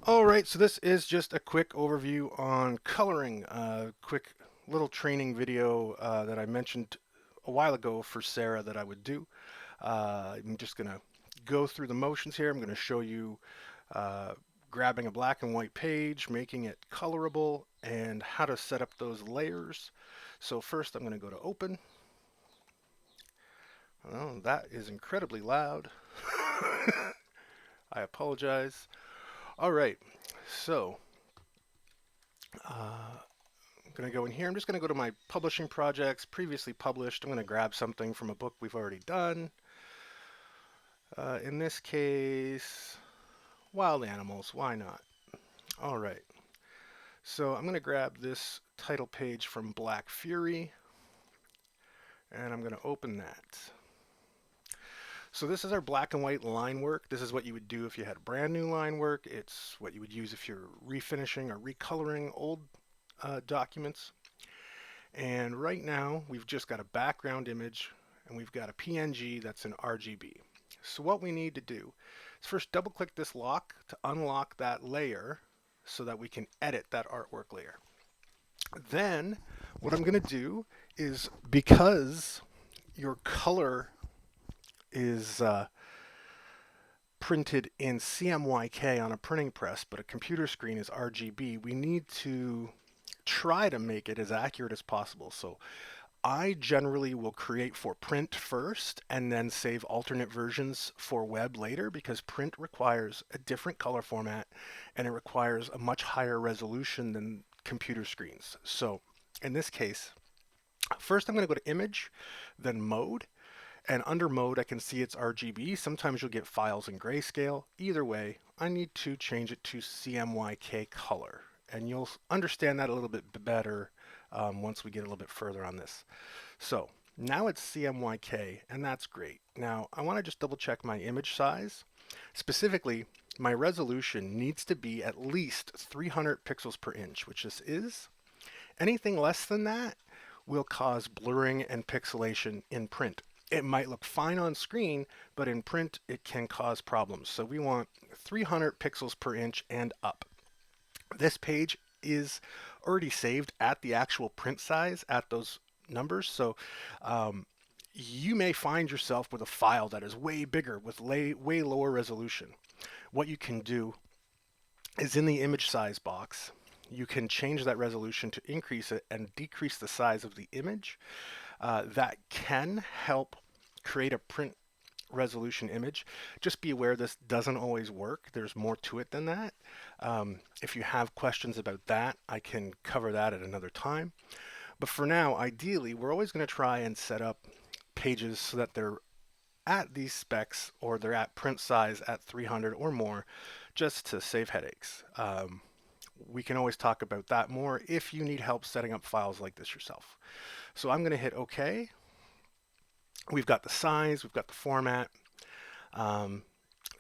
All right, so this is just a quick overview on coloring. Quick little training video that I mentioned a while ago for Sarah that I would do. I'm just going to go through the motions here. I'm going to show you uh, grabbing a black and white page, making it colorable, and how to set up those layers. So first I'm going to go to open. Oh, that is incredibly loud. I apologize. All right, so uh, I'm going to go in here. I'm just going to go to my publishing projects, previously published. I'm going to grab something from a book we've already done. In this case, wild animals. Why not? All right. So I'm going to grab this title page from Black Fury, and I'm going to open that. So this is our black and white line work. This is what you would do if you had brand new line work. It's what you would use if you're refinishing or recoloring old documents. And right now, we've just got a background image and we've got a PNG that's in RGB. So what we need to do is first double click this lock to unlock that layer so that we can edit that artwork layer. Then what I'm going to do is, because your color is printed in CMYK on a printing press, but a computer screen is RGB, we need to try to make it as accurate as possible. So I generally will create for print first and then save alternate versions for web later, because print requires a different color format and it requires a much higher resolution than computer screens. So in this case, first I'm going to go to image, then mode, and under mode I can see it's RGB. Sometimes you'll get files in grayscale. Either way, I need to change it to CMYK color, and you'll understand that a little bit better once we get a little bit further on this. So now it's CMYK, and that's great. Now I want to just double check my image size. Specifically, my resolution needs to be at least 300 pixels per inch, which this is. Anything less than that will cause blurring and pixelation in print. It might look fine on screen, but in print it can cause problems. So we want 300 pixels per inch and up. This page is already saved at the actual print size at those numbers. So um, you may find yourself with a file that is way bigger with way lower resolution. What you can do is, in the image size box, you can change that resolution to increase it and decrease the size of the image. That can help create a print resolution image. Just be aware this doesn't always work. There's more to it than that. If you have questions about that, I can cover that at another time. But for now, ideally, we're always going to try and set up pages so that they're at these specs or they're at print size at 300 or more, just to save headaches. We can always talk about that more if you need help setting up files like this yourself. So I'm going to hit OK. We've got the size, we've got the format. Um,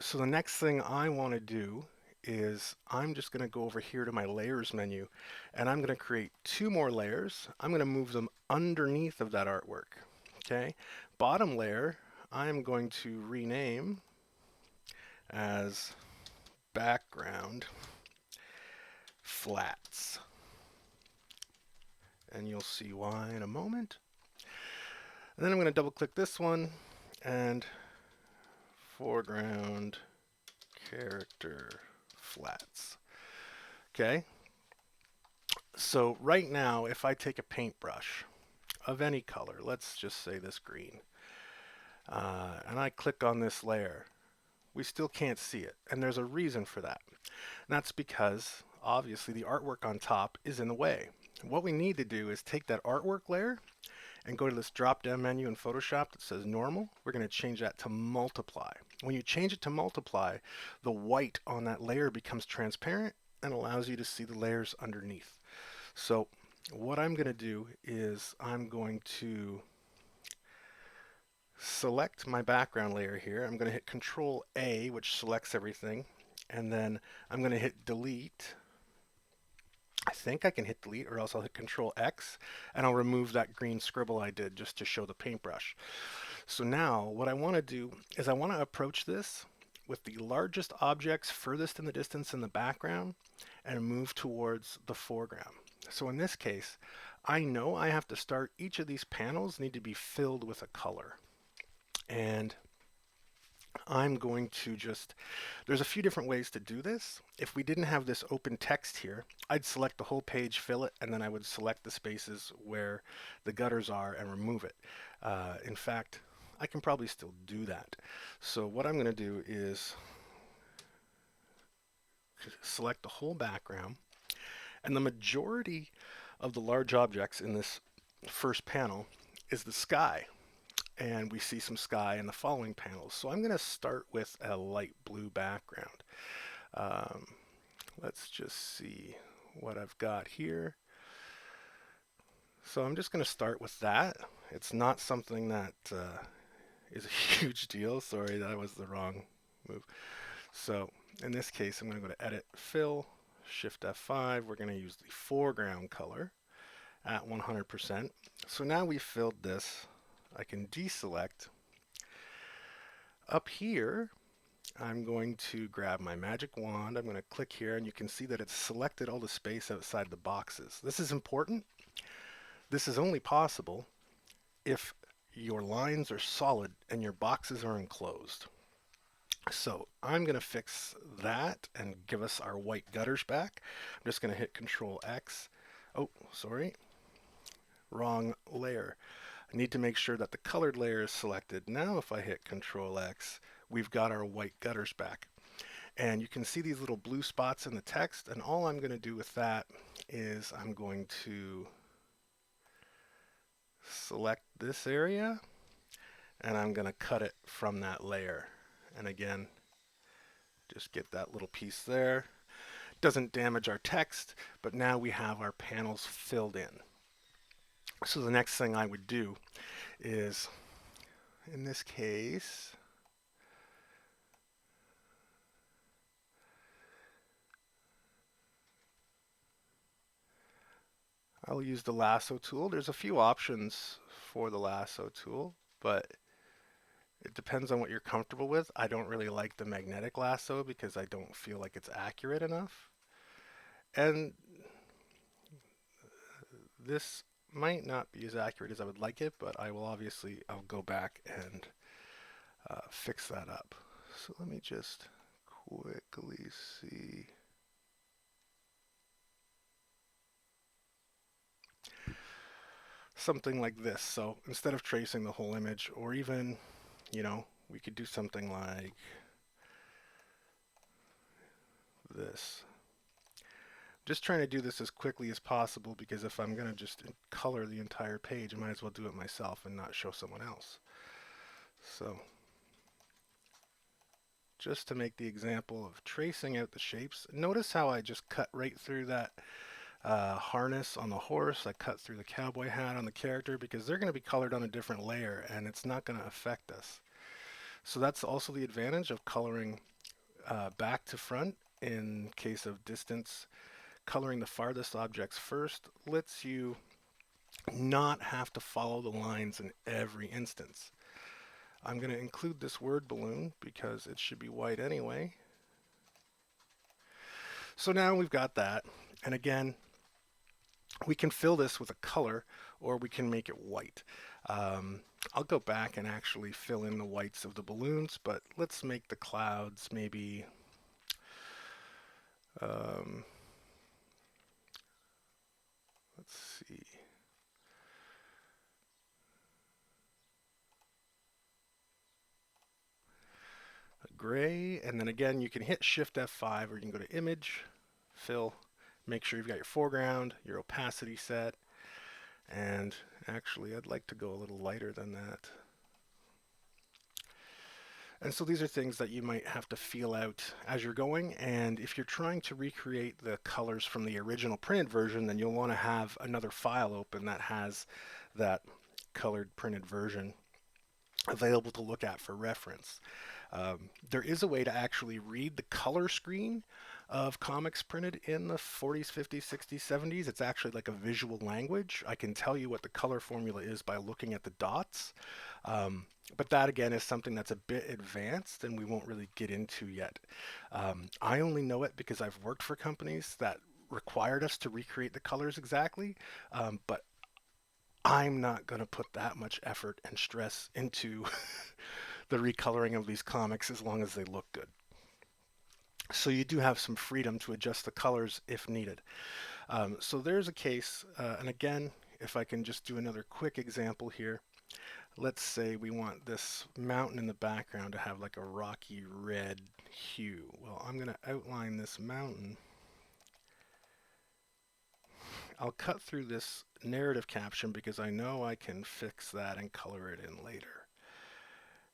so the next thing I want to do is I'm just going to go over here to my layers menu, and I'm going to create two more layers. I'm going to move them underneath of that artwork. Okay, bottom layer I'm going to rename as background flats, and you'll see why in a moment. And then I'm going to double click this one and foreground character flats. Okay, so right now if I take a paintbrush of any color, let's just say this green, and I click on this layer, we still can't see it. And there's a reason for that. And that's because obviously the artwork on top is in the way. What we need to do is take that artwork layer and go to this drop down menu in Photoshop that says normal. We're going to change that to multiply. When you change it to multiply, the white on that layer becomes transparent and allows you to see the layers underneath. So what I'm going to do is I'm going to select my background layer here. I'm going to hit Control A, which selects everything, and then I'm going to hit delete. I think I can hit delete, or else I'll hit Control X and I'll remove that green scribble I did just to show the paintbrush. So now what I want to do is I want to approach this with the largest objects furthest in the distance in the background and move towards the foreground. So in this case, I know I have to start, each of these panels need to be filled with a color. And I'm going to just, there's a few different ways to do this. If we didn't have this open text here, I'd select the whole page, fill it, and then I would select the spaces where the gutters are and remove it. In fact, I can probably still do that. So what I'm going to do is select the whole background, and the majority of the large objects in this first panel is the sky. And we see some sky in the following panels. So I'm going to start with a light blue background. Um, let's just see what I've got here. So I'm just going to start with that. It's not something that is a huge deal. Sorry, that was the wrong move. So in this case, I'm going to go to Edit, Fill, Shift F5. We're going to use the foreground color at 100%. So now we've filled this. I can deselect. Up here, I'm going to grab my magic wand. I'm going to click here, and you can see that it's selected all the space outside the boxes. This is important. This is only possible if your lines are solid and your boxes are enclosed. So I'm going to fix that and give us our white gutters back. I'm just going to hit Control X. Oh, sorry. Wrong layer. I need to make sure that the colored layer is selected. Now if I hit Control X, we've got our white gutters back. And you can see these little blue spots in the text, and all I'm going to do with that is I'm going to select this area, and I'm going to cut it from that layer. And again, just get that little piece there. Doesn't damage our text, but now we have our panels filled in. So the next thing I would do is, in this case, I'll use the lasso tool. There's a few options for the lasso tool, but it depends on what you're comfortable with. I don't really like the magnetic lasso because I don't feel like it's accurate enough. And this might not be as accurate as I would like it, but I'll go back and fix that up. So let me just quickly see. Something like this. So instead of tracing the whole image, or even, we could do something like this. Just trying to do this as quickly as possible, because if I'm going to just color the entire page, I might as well do it myself and not show someone else. So just to make the example of tracing out the shapes, notice how I just cut right through that harness on the horse. I cut through the cowboy hat on the character because they're going to be colored on a different layer and it's not going to affect us. So that's also the advantage of coloring back to front. In case of distance, coloring the farthest objects first lets you not have to follow the lines in every instance. I'm going to include this word balloon because it should be white anyway. So now we've got that. And again, we can fill this with a color or we can make it white. I'll go back and actually fill in the whites of the balloons, but let's make the clouds maybe let's see. A gray, and then again you can hit Shift F5 or you can go to Image, Fill, make sure you've got your foreground, your opacity set, and actually I'd like to go a little lighter than that. And so these are things that you might have to feel out as you're going, and if you're trying to recreate the colors from the original printed version, then you'll want to have another file open that has that colored printed version available to look at for reference. There is a way to actually read the color screen of comics printed in the 40s, 50s, 60s, 70s. It's actually like a visual language. I can tell you what the color formula is by looking at the dots. Um, but that again is something that's a bit advanced and we won't really get into yet. I only know it because I've worked for companies that required us to recreate the colors exactly. But I'm not going to put that much effort and stress into the recoloring of these comics as long as they look good. So you do have some freedom to adjust the colors if needed. So there's a case, and again, if I can just do another quick example here. Let's say we want this mountain in the background to have like a rocky red hue. Well, I'm going to outline this mountain. I'll cut through this narrative caption because I know I can fix that and color it in later.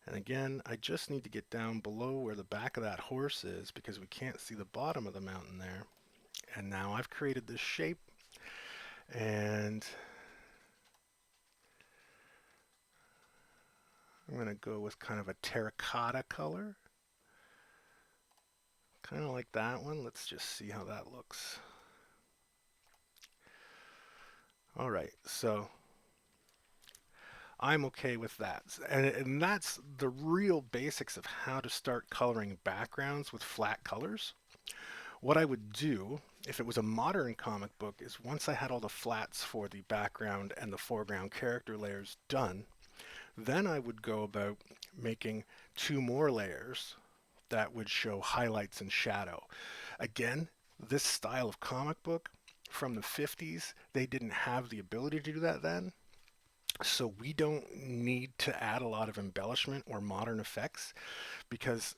And again, I just need to get down below where the back of that horse is because we can't see the bottom of the mountain there. And now I've created this shape, and I'm going to go with kind of a terracotta color. Kind of like that one. Let's just see how that looks. All right, so I'm okay with that. And that's the real basics of how to start coloring backgrounds with flat colors. What I would do if it was a modern comic book is once I had all the flats for the background and the foreground character layers done, then I would go about making two more layers that would show highlights and shadow. Again, this style of comic book from the 50s, they didn't have the ability to do that then. So we don't need to add a lot of embellishment or modern effects because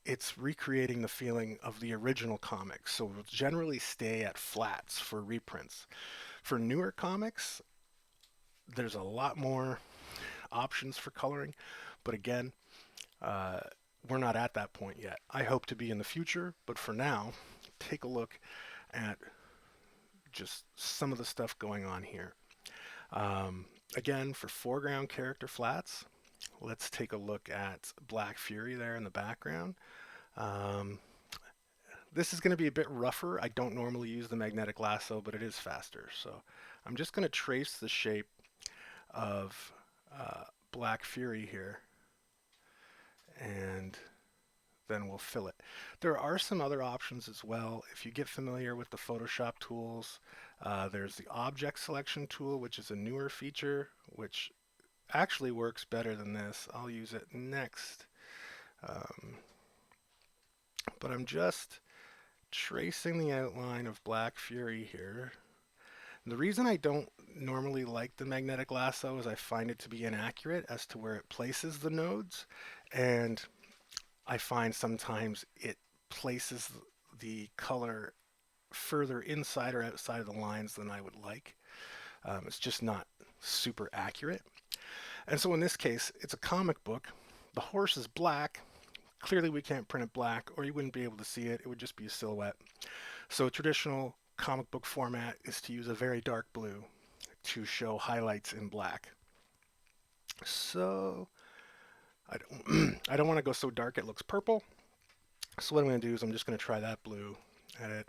it's recreating the feeling of the original comics. So we'll generally stay at flats for reprints. For newer comics, there's a lot more options for coloring, but again, uh, we're not at that point yet. I hope to be in the future, but for now, take a look at just some of the stuff going on here. Um, Again, for foreground character flats, let's take a look at Black Fury there in the background. Um, this is going to be a bit rougher. I don't normally use the magnetic lasso, but it is faster. So I'm just going to trace the shape of Black Fury here, and then we'll fill it. There are some other options as well. If you get familiar with the Photoshop tools, there's the object selection tool, which is a newer feature, which actually works better than this. I'll use it next. Um, but I'm just tracing the outline of Black Fury here. The reason I don't normally like the magnetic lasso is I find it to be inaccurate as to where it places the nodes, and I find sometimes it places the color further inside or outside of the lines than I would like. It's just not super accurate. And so in this case, it's a comic book. The horse is black. Clearly we can't print it black or you wouldn't be able to see it. It would just be a silhouette. So a traditional comic book format is to use a very dark blue to show highlights in black. So I don't, I don't want to go so dark it looks purple. So what I'm going to do is I'm just going to try that blue, edit,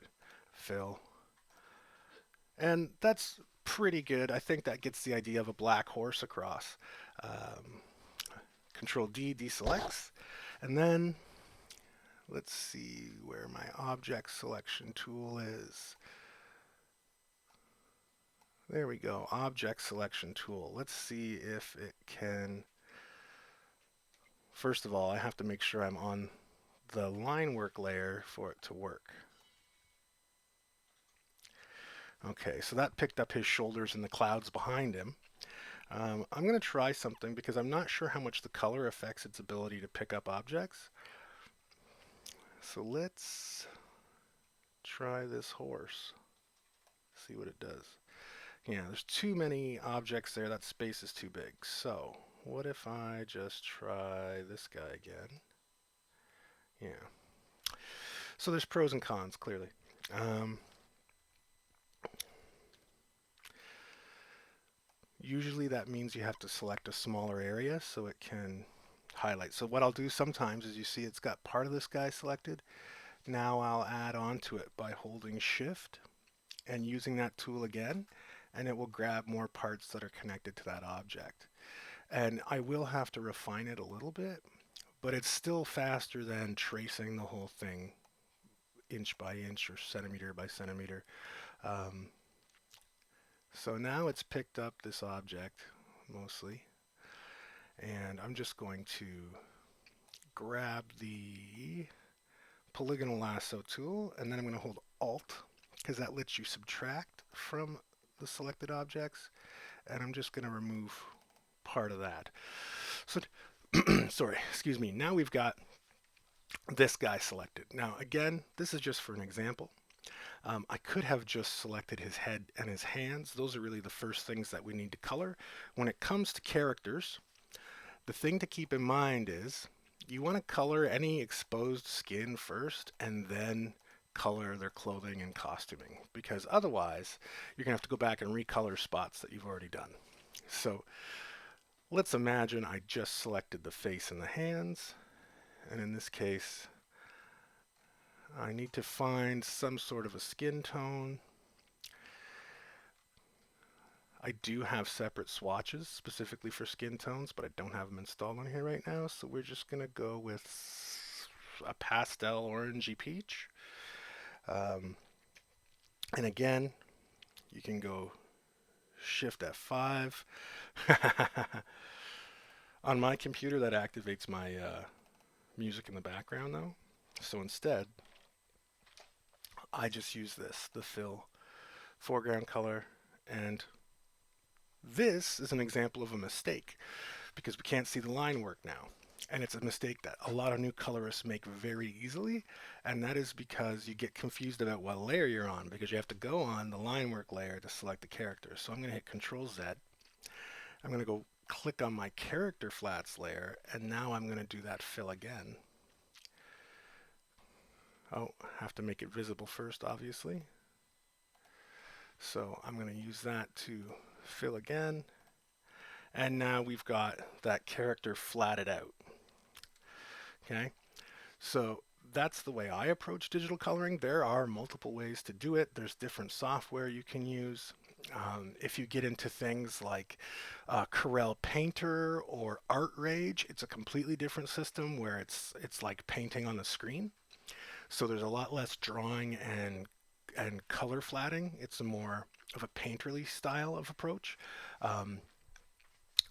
fill. And that's pretty good. I think that gets the idea of a black horse across. Um, Control D deselects. And then let's see where my object selection tool is. There we go, object selection tool. Let's see if it can. First of all, I have to make sure I'm on the line work layer for it to work. Okay, so that picked up his shoulders and the clouds behind him. I'm going to try something because I'm not sure how much the color affects its ability to pick up objects. So let's try this horse. See what it does. Yeah, there's too many objects there. That space is too big. So what if I just try this guy again? Yeah. So there's pros and cons, clearly. Usually that means you have to select a smaller area so it can highlight. So what I'll do sometimes is you see it's got part of this guy selected. Now I'll add on to it by holding shift and using that tool again, and it will grab more parts that are connected to that object. And I will have to refine it a little bit, but it's still faster than tracing the whole thing inch by inch or centimeter by centimeter. Um, so now it's picked up this object mostly, and I'm just going to grab the polygonal lasso tool, and then I'm going to hold Alt because that lets you subtract from the selected objects, and I'm just going to remove part of that. So, sorry, excuse me. Now we've got this guy selected. Now, again, this is just for an example. I could have just selected his head and his hands. Those are really the first things that we need to color. When it comes to characters, the thing to keep in mind is you want to color any exposed skin first and then color their clothing and costuming, because otherwise you're going to have to go back and recolor spots that you've already done. So let's imagine I just selected the face and the hands, and in this case I need to find some sort of a skin tone. I do have separate swatches specifically for skin tones, but I don't have them installed on here right now, so we're just going to go with a pastel orangey peach. And again, you can go Shift F5. On my computer, that activates my music in the background, though. So instead, I just use this, the fill foreground color, and this is an example of a mistake because we can't see the line work now. And it's a mistake that a lot of new colorists make very easily, and that is because you get confused about what layer you're on, because you have to go on the line work layer to select the character. So I'm going to hit Control Z. I'm going to go click on my character flats layer, and now I'm going to do that fill again. Oh, have to make it visible first, obviously. So I'm going to use that to fill again. And now we've got that character flatted out. Okay, so that's the way I approach digital coloring. There are multiple ways to do it. There's different software you can use. If you get into things like Corel Painter or ArtRage, it's a completely different system where it's like painting on the screen. So there's a lot less drawing and color flatting. It's a more of a painterly style of approach.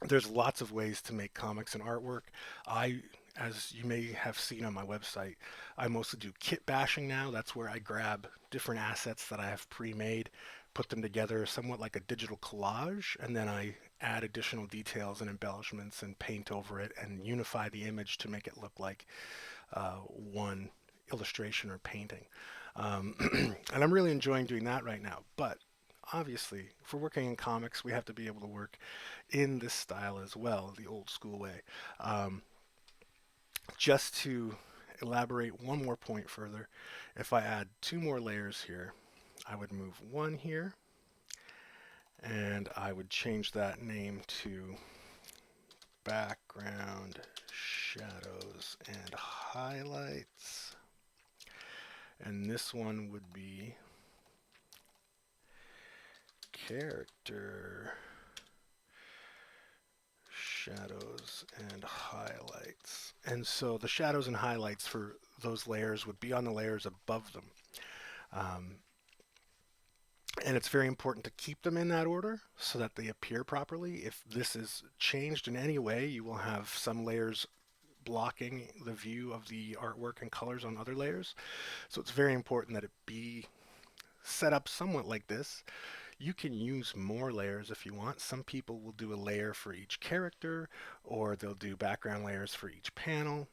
There's lots of ways to make comics and artwork. As you may have seen on my website, I mostly do kit bashing now. That's where I grab different assets that I have pre-made, put them together somewhat like a digital collage, and then I add additional details and embellishments and paint over it and unify the image to make it look like one illustration or painting. And I'm really enjoying doing that right now. But obviously, if we're working in comics, we have to be able to work in this style as well, the old school way. Just to elaborate one more point further, if I add two more layers here, I would move one here, and I would change that name to background shadows and highlights. And this one would be character shadows and highlights. And so the shadows and highlights for those layers would be on the layers above them. And it's very important to keep them in that order so that they appear properly. If this is changed in any way, you will have some layers blocking the view of the artwork and colors on other layers. So it's very important that it be set up somewhat like this. You can use more layers if you want. Some people will do a layer for each character, or they'll do background layers for each panel.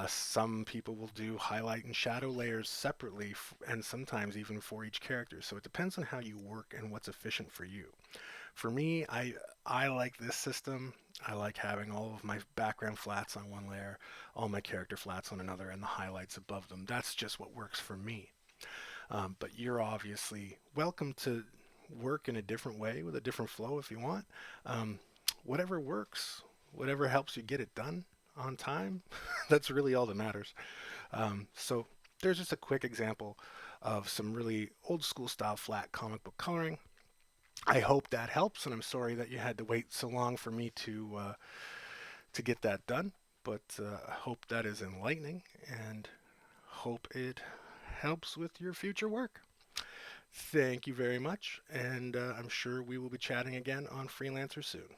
Some people will do highlight and shadow layers separately, and sometimes even for each character. So it depends on how you work and what's efficient for you. For me, I like this system. I like having all of my background flats on one layer, all my character flats on another, and the highlights above them. That's just what works for me. But you're obviously welcome to work in a different way with a different flow if you want. Whatever works, whatever helps you get it done. on time. That's really all that matters. So there's just a quick example of some really old school style flat comic book coloring. I hope that helps, and I'm sorry that you had to wait so long for me to get that done. But I hope that is enlightening, and hope it helps with your future work. Thank you very much, and I'm sure we will be chatting again on Freelancer soon.